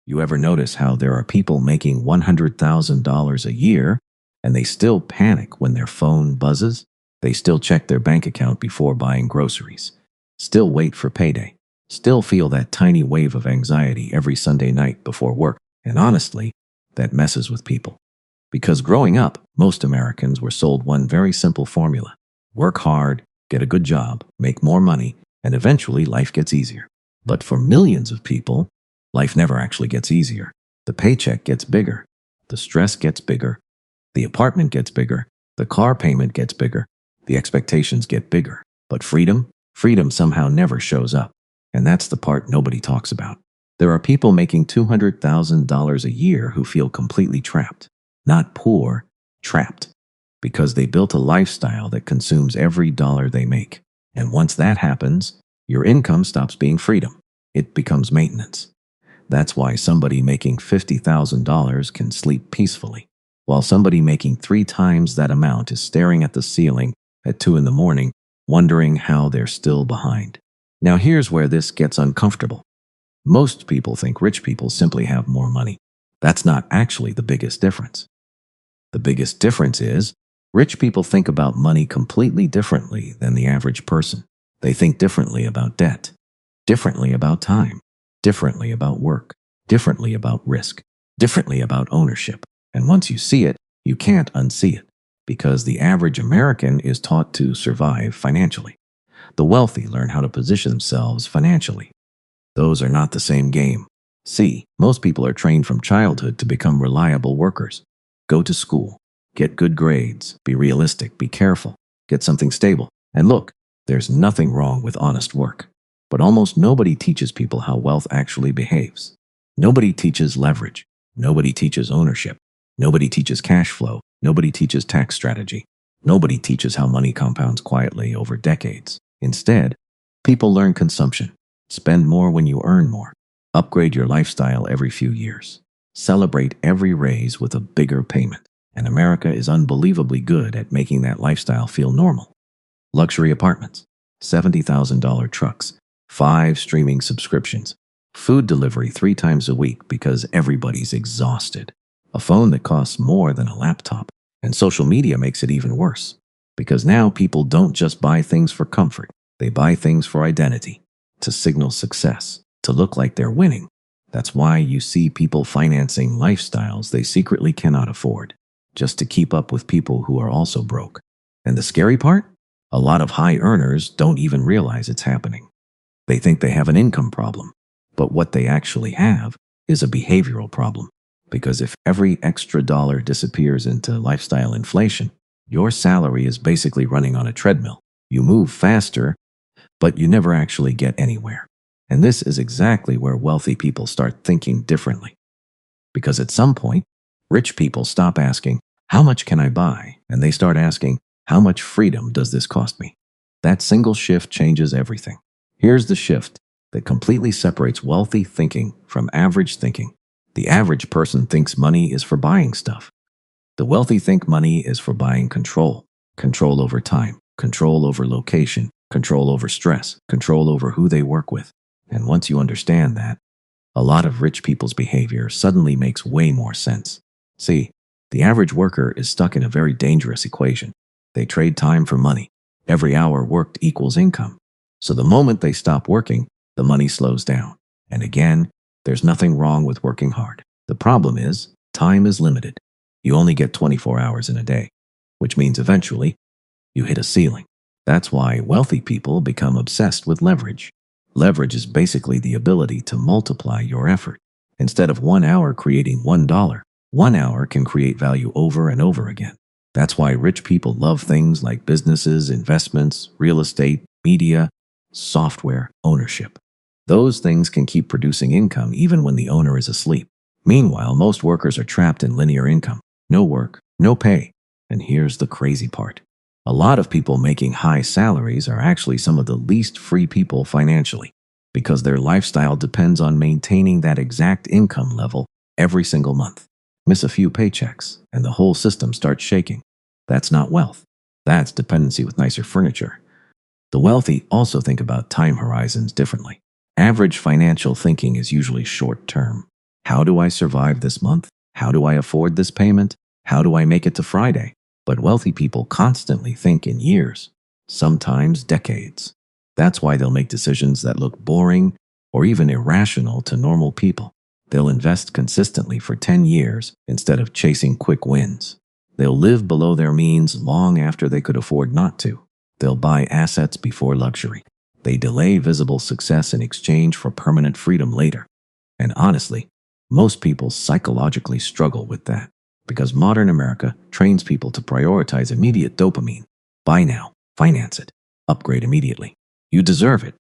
You ever notice how there are people making $100,000 a year and they still panic when their phone buzzes? They still check their bank account before buying groceries, still wait for payday, still feel that tiny wave of anxiety every Sunday night before work. And honestly, that messes with people. Because growing up, most Americans were sold one very simple formula: work hard, get a good job, make more money, and eventually life gets easier. But for millions of people, life never actually gets easier. The paycheck gets bigger, the stress gets bigger, the apartment gets bigger, the car payment gets bigger, the expectations get bigger. But freedom somehow never shows up. And that's the part nobody talks about. There are people making $200,000 a year who feel completely trapped. Not poor, trapped. Because they built a lifestyle that consumes every dollar they make. And once that happens, your income stops being freedom. It becomes maintenance. That's why somebody making $50,000 can sleep peacefully, while somebody making 3 times that amount is staring at the ceiling at 2 in the morning, wondering how they're still behind. Now here's where this gets uncomfortable. Most people think rich people simply have more money. That's not actually the biggest difference. The biggest difference is, rich people think about money completely differently than the average person. They think differently about debt, differently about time, differently about work, differently about risk, differently about ownership. And once you see it, you can't unsee it, because the average American is taught to survive financially. The wealthy learn how to position themselves financially. Those are not the same game. See, most people are trained from childhood to become reliable workers. Go to school, get good grades, be realistic, be careful, get something stable. And look, there's nothing wrong with honest work. But almost nobody teaches people how wealth actually behaves. Nobody teaches leverage. Nobody teaches ownership. Nobody teaches cash flow. Nobody teaches tax strategy. Nobody teaches how money compounds quietly over decades. Instead, people learn consumption. Spend more when you earn more. Upgrade your lifestyle every few years. Celebrate every raise with a bigger payment. And America is unbelievably good at making that lifestyle feel normal. Luxury apartments, $70,000 trucks, 5 streaming subscriptions, food delivery 3 times a week because everybody's exhausted, a phone that costs more than a laptop, and social media makes it even worse. Because now people don't just buy things for comfort, they buy things for identity, to signal success, to look like they're winning. That's why you see people financing lifestyles they secretly cannot afford, just to keep up with people who are also broke. And the scary part? A lot of high earners don't even realize it's happening. They think they have an income problem, but what they actually have is a behavioral problem. Because if every extra dollar disappears into lifestyle inflation, your salary is basically running on a treadmill. You move faster, but you never actually get anywhere. And this is exactly where wealthy people start thinking differently. Because at some point, rich people stop asking, "How much can I buy?" And they start asking, "How much freedom does this cost me?" That single shift changes everything. Here's the shift that completely separates wealthy thinking from average thinking. The average person thinks money is for buying stuff. The wealthy think money is for buying control. Control over time, control over location, control over stress, control over who they work with. And once you understand that, a lot of rich people's behavior suddenly makes way more sense. See, the average worker is stuck in a very dangerous equation. They trade time for money. Every hour worked equals income. So the moment they stop working, the money slows down. And again, there's nothing wrong with working hard. The problem is, time is limited. You only get 24 hours in a day, which means eventually, you hit a ceiling. That's why wealthy people become obsessed with leverage. Leverage is basically the ability to multiply your effort. Instead of 1 hour creating $1, 1 hour can create value over and over again. That's why rich people love things like businesses, investments, real estate, media, software, ownership. Those things can keep producing income even when the owner is asleep. Meanwhile, most workers are trapped in linear income. No work, no pay. And here's the crazy part. A lot of people making high salaries are actually some of the least free people financially, because their lifestyle depends on maintaining that exact income level every single month. Miss a few paychecks, and the whole system starts shaking. That's not wealth. That's dependency with nicer furniture. The wealthy also think about time horizons differently. Average financial thinking is usually short-term. How do I survive this month? How do I afford this payment? How do I make it to Friday? But wealthy people constantly think in years, sometimes decades. That's why they'll make decisions that look boring or even irrational to normal people. They'll invest consistently for 10 years instead of chasing quick wins. They'll live below their means long after they could afford not to. They'll buy assets before luxury. They delay visible success in exchange for permanent freedom later. And honestly, most people psychologically struggle with that because modern America trains people to prioritize immediate dopamine. Buy now, finance it, upgrade immediately. You deserve it.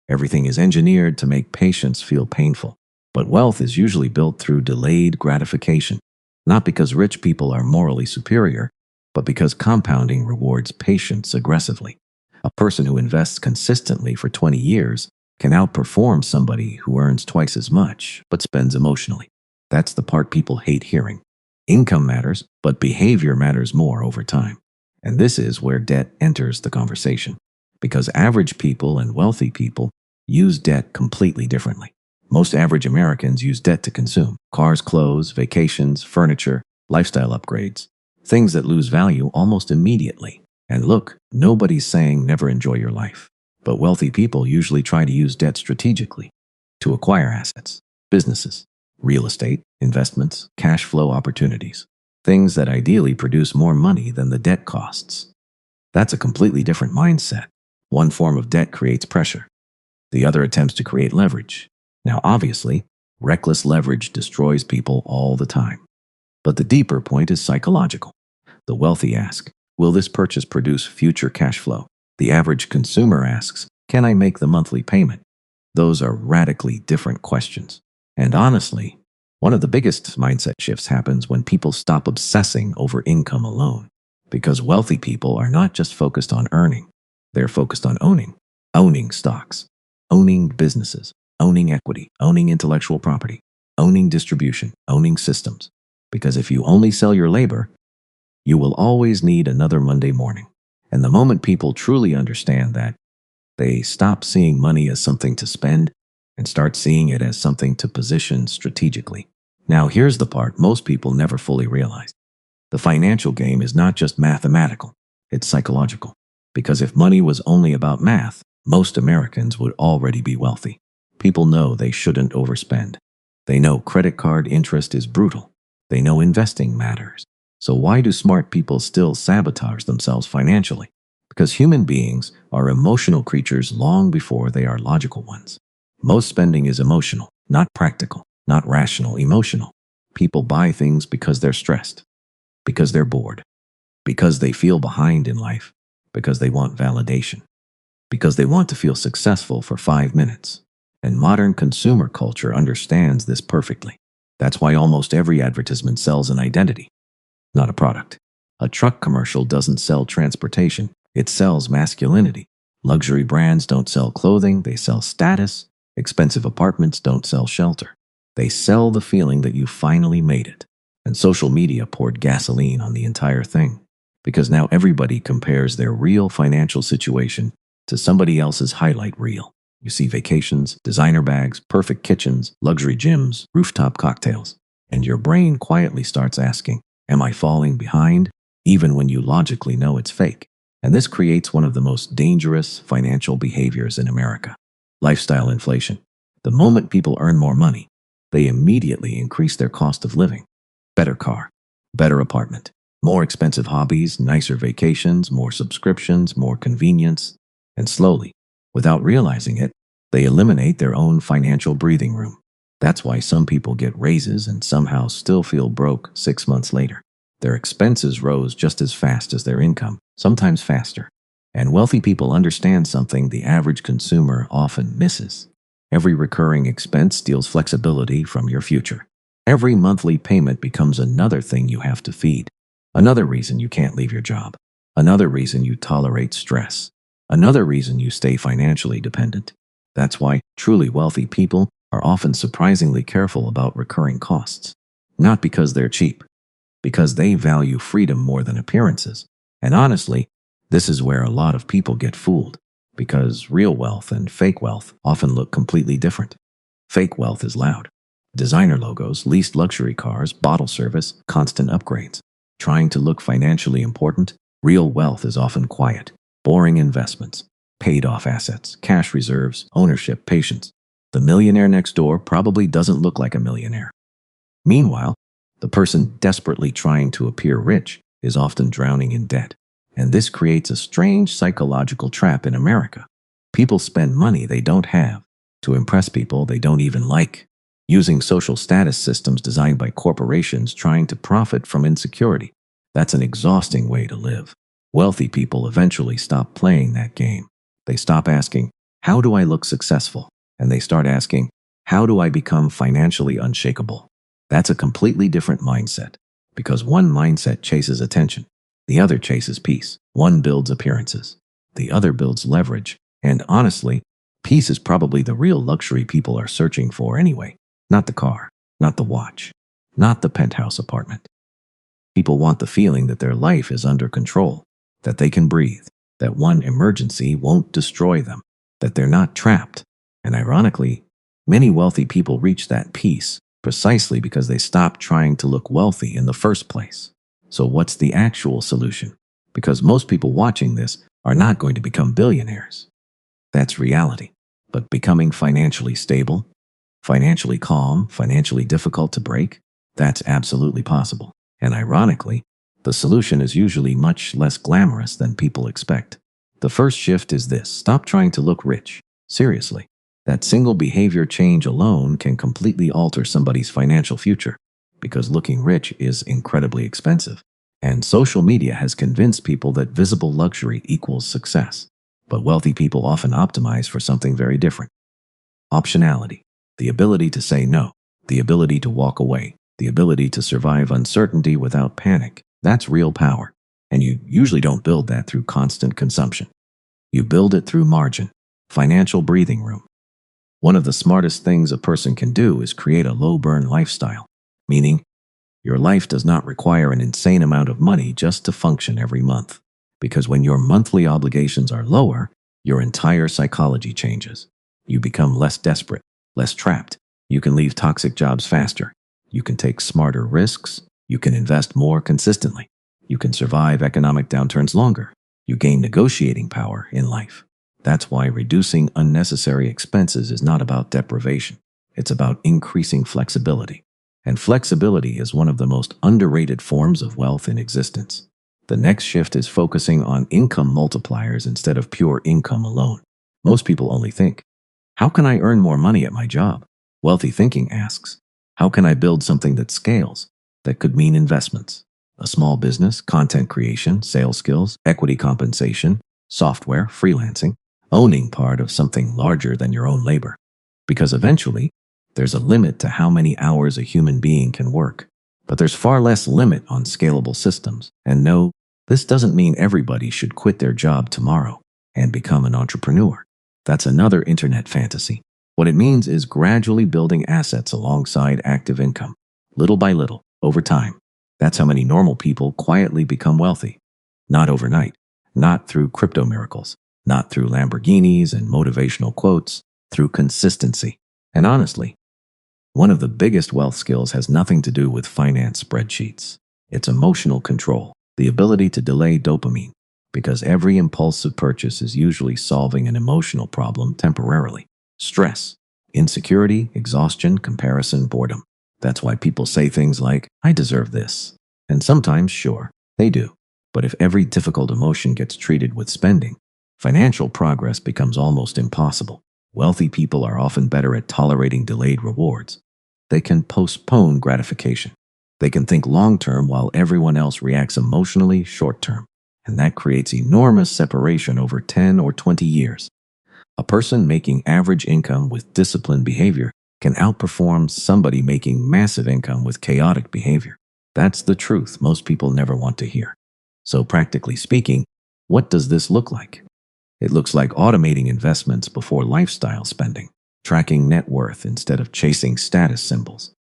Everything is engineered to make patience feel painful. But wealth is usually built through delayed gratification, not because rich people are morally superior, but because compounding rewards patience aggressively. A person who invests consistently for 20 years can outperform somebody who earns twice as much but spends emotionally. That's the part people hate hearing. Income matters, but behavior matters more over time. And this is where debt enters the conversation, because average people and wealthy people use debt completely differently. Most average Americans use debt to consume cars, clothes, vacations, furniture, lifestyle upgrades, things that lose value almost immediately. And look, nobody's saying never enjoy your life. But wealthy people usually try to use debt strategically to acquire assets, businesses, real estate, investments, cash flow opportunities, things that ideally produce more money than the debt costs. That's a completely different mindset. One form of debt creates pressure. The other attempts to create leverage. Now, obviously, reckless leverage destroys people all the time. But the deeper point is psychological. The wealthy ask, will this purchase produce future cash flow? The average consumer asks, can I make the monthly payment? Those are radically different questions. And honestly, one of the biggest mindset shifts happens when people stop obsessing over income alone. Because wealthy people are not just focused on earning, they're focused on owning. Owning stocks, owning businesses, owning equity, owning intellectual property, owning distribution, owning systems. Because if you only sell your labor, you will always need another Monday morning. And the moment people truly understand that, they stop seeing money as something to spend and start seeing it as something to position strategically. Now, here's the part most people never fully realize. The financial game is not just mathematical, it's psychological. Because if money was only about math, most Americans would already be wealthy. People know they shouldn't overspend. They know credit card interest is brutal. They know investing matters. So why do smart people still sabotage themselves financially? Because human beings are emotional creatures long before they are logical ones. Most spending is emotional, not practical, not rational, emotional. People buy things because they're stressed, because they're bored, because they feel behind in life, because they want validation, because they want to feel successful for 5 minutes. And modern consumer culture understands this perfectly. That's why almost every advertisement sells an identity, not a product. A truck commercial doesn't sell transportation, it sells masculinity. Luxury brands don't sell clothing, they sell status. Expensive apartments don't sell shelter. They sell the feeling that you finally made it. And social media poured gasoline on the entire thing. Because now everybody compares their real financial situation to somebody else's highlight reel. You see vacations, designer bags, perfect kitchens, luxury gyms, rooftop cocktails. And your brain quietly starts asking, am I falling behind? Even when you logically know it's fake. And this creates one of the most dangerous financial behaviors in America. Lifestyle inflation. The moment people earn more money, they immediately increase their cost of living. Better car, better apartment, more expensive hobbies, nicer vacations, more subscriptions, more convenience. And slowly, without realizing it, they eliminate their own financial breathing room. That's why some people get raises and somehow still feel broke 6 months later. Their expenses rose just as fast as their income, sometimes faster. And wealthy people understand something the average consumer often misses. Every recurring expense steals flexibility from your future. Every monthly payment becomes another thing you have to feed. Another reason you can't leave your job. Another reason you tolerate stress. Another reason you stay financially dependent. That's why truly wealthy people are often surprisingly careful about recurring costs. Not because they're cheap, because they value freedom more than appearances. And honestly, this is where a lot of people get fooled, because real wealth and fake wealth often look completely different. Fake wealth is loud. Designer logos, leased luxury cars, bottle service, constant upgrades. Trying to look financially important, real wealth is often quiet. Boring investments, paid off assets, cash reserves, ownership, patience. The millionaire next door probably doesn't look like a millionaire. Meanwhile, the person desperately trying to appear rich is often drowning in debt. And this creates a strange psychological trap in America. People spend money they don't have to impress people they don't even like, using social status systems designed by corporations trying to profit from insecurity. That's an exhausting way to live. Wealthy people eventually stop playing that game. They stop asking, "How do I look successful?" And they start asking, "How do I become financially unshakable?" That's a completely different mindset, because one mindset chases attention, the other chases peace. One builds appearances, the other builds leverage. And honestly, peace is probably the real luxury people are searching for anyway. Not the car, not the watch, not the penthouse apartment. People want the feeling that their life is under control, that they can breathe, that one emergency won't destroy them, that they're not trapped. And ironically, many wealthy people reach that peace precisely because they stopped trying to look wealthy in the first place. So what's the actual solution? Because most people watching this are not going to become billionaires. That's reality. But becoming financially stable, financially calm, financially difficult to break, that's absolutely possible. And ironically, the solution is usually much less glamorous than people expect. The first shift is this: stop trying to look rich. Seriously. That single behavior change alone can completely alter somebody's financial future, because looking rich is incredibly expensive. And social media has convinced people that visible luxury equals success. But wealthy people often optimize for something very different. Optionality, the ability to say no, the ability to walk away, the ability to survive uncertainty without panic. That's real power. And you usually don't build that through constant consumption. You build it through margin, financial breathing room. One of the smartest things a person can do is create a low-burn lifestyle, meaning your life does not require an insane amount of money just to function every month. Because when your monthly obligations are lower, your entire psychology changes. You become less desperate, less trapped. You can leave toxic jobs faster. You can take smarter risks. You can invest more consistently. You can survive economic downturns longer. You gain negotiating power in life. That's why reducing unnecessary expenses is not about deprivation. It's about increasing flexibility. And flexibility is one of the most underrated forms of wealth in existence. The next shift is focusing on income multipliers instead of pure income alone. Most people only think, how can I earn more money at my job? Wealthy thinking asks, how can I build something that scales? That could mean investments, a small business, content creation, sales skills, equity compensation, software, freelancing, owning part of something larger than your own labor. Because eventually, there's a limit to how many hours a human being can work. But there's far less limit on scalable systems. And no, this doesn't mean everybody should quit their job tomorrow and become an entrepreneur. That's another internet fantasy. What it means is gradually building assets alongside active income, little by little, over time. That's how many normal people quietly become wealthy. Not overnight, not through crypto miracles, not through Lamborghinis and motivational quotes, through consistency. And honestly, one of the biggest wealth skills has nothing to do with finance spreadsheets. It's emotional control, the ability to delay dopamine, because every impulsive purchase is usually solving an emotional problem temporarily. Stress, insecurity, exhaustion, comparison, boredom. That's why people say things like, I deserve this. And sometimes, sure, they do. But if every difficult emotion gets treated with spending, financial progress becomes almost impossible. Wealthy people are often better at tolerating delayed rewards. They can postpone gratification. They can think long-term while everyone else reacts emotionally short-term. And that creates enormous separation over 10 or 20 years. A person making average income with disciplined behavior can outperform somebody making massive income with chaotic behavior. That's the truth most people never want to hear. So practically speaking, what does this look like? It looks like automating investments before lifestyle spending, tracking net worth instead of chasing status symbols,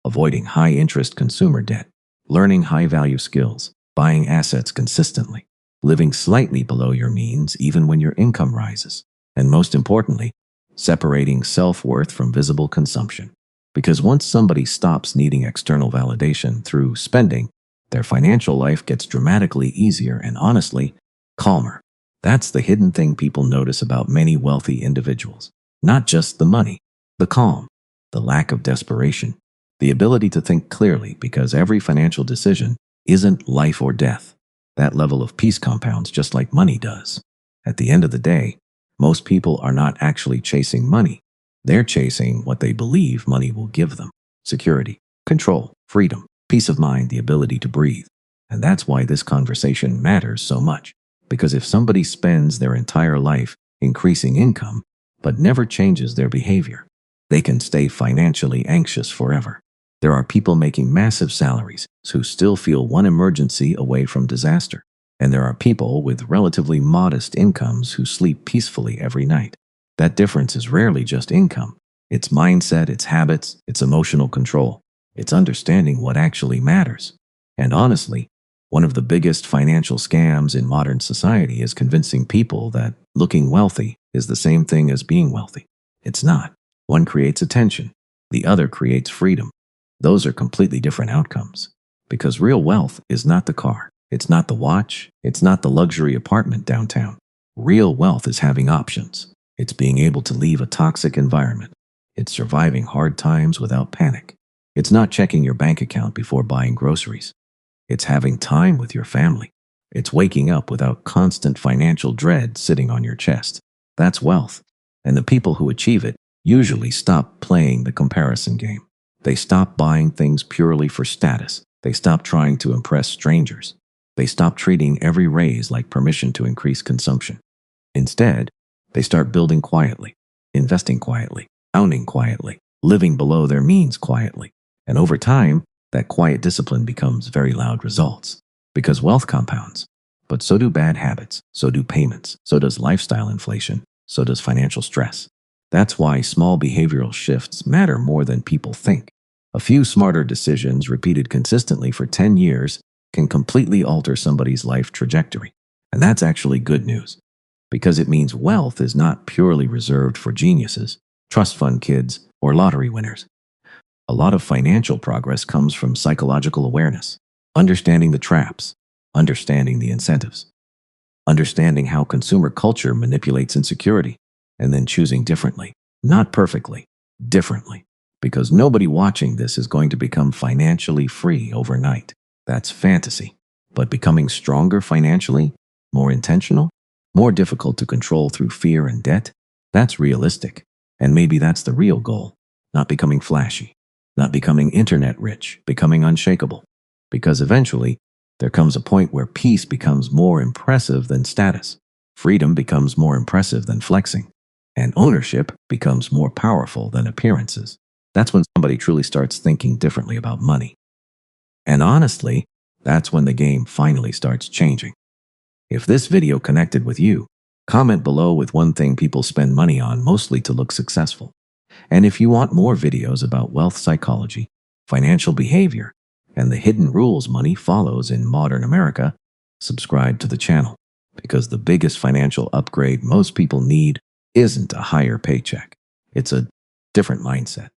avoiding high-interest consumer debt, learning high-value skills, buying assets consistently, living slightly below your means even when your income rises, and most importantly, separating self-worth from visible consumption. Because once somebody stops needing external validation through spending, their financial life gets dramatically easier and honestly, calmer. That's the hidden thing people notice about many wealthy individuals. Not just the money, the calm, the lack of desperation, the ability to think clearly because every financial decision isn't life or death. That level of peace compounds just like money does. At the end of the day, most people are not actually chasing money. They're chasing what they believe money will give them: security, control, freedom, peace of mind, the ability to breathe. And that's why this conversation matters so much. Because if somebody spends their entire life increasing income, but never changes their behavior, they can stay financially anxious forever. There are people making massive salaries who still feel one emergency away from disaster. And there are people with relatively modest incomes who sleep peacefully every night. That difference is rarely just income. It's mindset, it's habits, it's emotional control. It's understanding what actually matters. And honestly, one of the biggest financial scams in modern society is convincing people that looking wealthy is the same thing as being wealthy. It's not. One creates attention. The other creates freedom. Those are completely different outcomes. Because real wealth is not the car. It's not the watch. It's not the luxury apartment downtown. Real wealth is having options. It's being able to leave a toxic environment. It's surviving hard times without panic. It's not checking your bank account before buying groceries. It's having time with your family. It's waking up without constant financial dread sitting on your chest. That's wealth. And the people who achieve it usually stop playing the comparison game. They stop buying things purely for status. They stop trying to impress strangers. They stop treating every raise like permission to increase consumption. Instead, they start building quietly, investing quietly, owning quietly, living below their means quietly. And over time, that quiet discipline becomes very loud results. Because wealth compounds. But so do bad habits, so do payments, so does lifestyle inflation, so does financial stress. That's why small behavioral shifts matter more than people think. A few smarter decisions repeated consistently for 10 years can completely alter somebody's life trajectory. And that's actually good news. Because it means wealth is not purely reserved for geniuses, trust fund kids, or lottery winners. A lot of financial progress comes from psychological awareness, understanding the traps, understanding the incentives, understanding how consumer culture manipulates insecurity, and then choosing differently. Not perfectly, differently. Because nobody watching this is going to become financially free overnight. That's fantasy. But becoming stronger financially, more intentional, more difficult to control through fear and debt, that's realistic. And maybe that's the real goal. Not becoming flashy, not becoming internet rich, becoming unshakable. Because eventually, there comes a point where peace becomes more impressive than status. Freedom becomes more impressive than flexing. And ownership becomes more powerful than appearances. That's when somebody truly starts thinking differently about money. And honestly, that's when the game finally starts changing. If this video connected with you, comment below with one thing people spend money on mostly to look successful. And if you want more videos about wealth psychology, financial behavior, and the hidden rules money follows in modern America, subscribe to the channel. Because the biggest financial upgrade most people need isn't a higher paycheck. It's a different mindset.